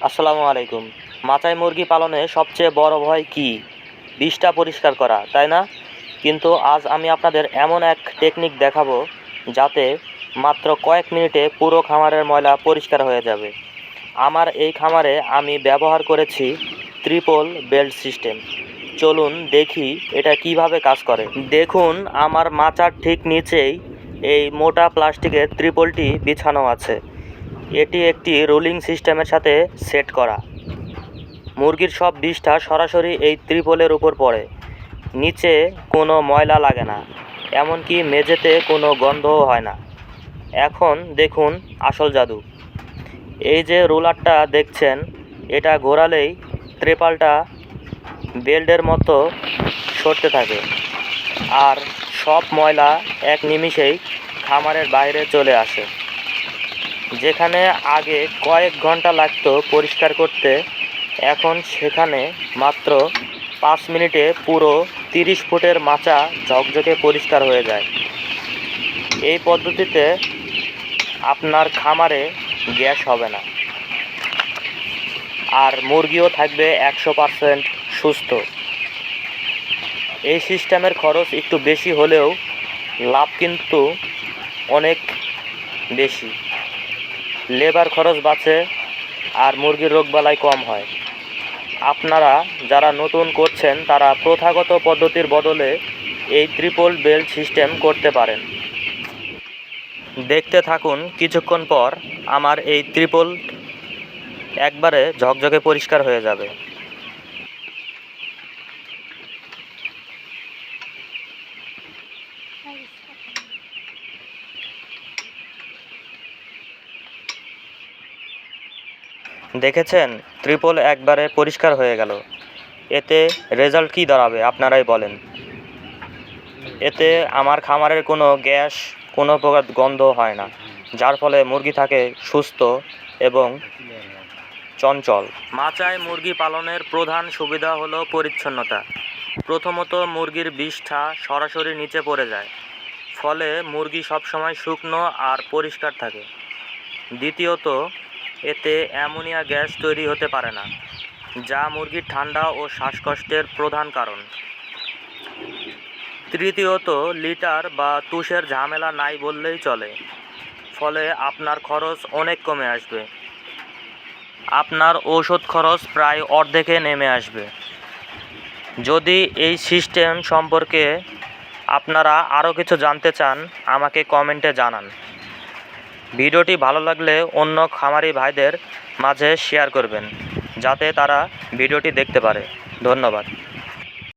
আসসালামু আলাইকুম। মাচায় মুরগি পালনে সবচেয়ে বড় ভয় কি? বিষটা পরিষ্কার করা, তাই না? কিন্তু আজ আমি আপনাদের এমন এক টেকনিক দেখাবো যাতে মাত্র কয়েক মিনিটে পুরো খামারের ময়লা পরিষ্কার হয়ে যাবে। আমার এই খামারে আমি ব্যবহার করেছি ট্রিপল বেল্ট সিস্টেম। চলুন দেখি এটা কিভাবে কাজ করে। দেখুন, আমার মাচার ঠিক নিচেই এই মোটা প্লাস্টিকের ত্রিপলটি বিছানো আছে। এটি একটি রোলিং সিস্টেমের সাথে সেট করা। মুরগির সব বিষটা সরাসরি এই ত্রিপলের উপর পড়ে। নিচে কোনো ময়লা লাগে না, এমনকি মেঝেতে কোনো গন্ধও হয় না। এখন দেখুন আসল জাদু। এই যে রোলারটা দেখছেন, এটা ঘোরালেই ত্রিপলটা বেল্টের মতো সরতে থাকে, আর সব ময়লা এক নিমিষেই খামারের বাইরে চলে আসে। যেখানে আগে কয়েক ঘন্টা লাগতো পরিষ্কার করতে, এখন সেখানে মাত্র 5 মিনিটে পুরো 30 ফুটের মাচা ঝকঝকে পরিষ্কার হয়ে যায়। এই পদ্ধতিতে আপনার খামারে গ্যাস হবে না, আর মুরগিও থাকবে 100% সুস্থ। এই সিস্টেমের খরচ একটু বেশি হলেও লাভ কিন্তু অনেক বেশি। লেবার খরচ বাঁচে আর মুরগির রোগবালাই কম হয়। আপনারা যারা নতুন করছেন তারা প্রথাগত পদ্ধতির বদলে এই ট্রিপল বেল্ট সিস্টেম করতে পারেন। দেখতে থাকুন, কিছুক্ষণ পর আমার এই ট্রিপল একবারে ঝকঝকে পরিষ্কার হয়ে যাবে। দেখেছেন, ট্রিপল একবারে পরিষ্কার হয়ে গেল। এতে রেজাল্ট কী দাঁড়াবে আপনারাই বলেন। এতে আমার খামারের কোনো গ্যাস, কোনো প্রকার গন্ধ হয় না, যার ফলে মুরগি থাকে সুস্থ এবং চঞ্চল। মাচায় মুরগি পালনের প্রধান সুবিধা হলো পরিচ্ছন্নতা। প্রথমত, মুরগির বিষটা সরাসরি নিচে পড়ে যায়, ফলে মুরগি সবসময় শুকনো আর পরিষ্কার থাকে। দ্বিতীয়ত, এতে অ্যামোনিয়া গ্যাস তৈরি হতে পারে না, যা মুরগির ঠান্ডা ও শ্বাসকষ্টের প্রধান কারণ। তৃতীয়ত, লিটার বা তুষের ঝামেলা নাই বললেই চলে, ফলে আপনার খরচ অনেক কমে আসবে। আপনার ঔষধ খরচ প্রায় অর্ধেকে নেমে আসবে। যদি এই সিস্টেম সম্পর্কে আপনারা আরও কিছু জানতে চান, আমাকে কমেন্টে জানান। ভিডিওটি ভালো লাগলে অন্য খামারি ভাইদের মাঝে শেয়ার করবেন, যাতে তারা ভিডিওটি দেখতে পারে। ধন্যবাদ।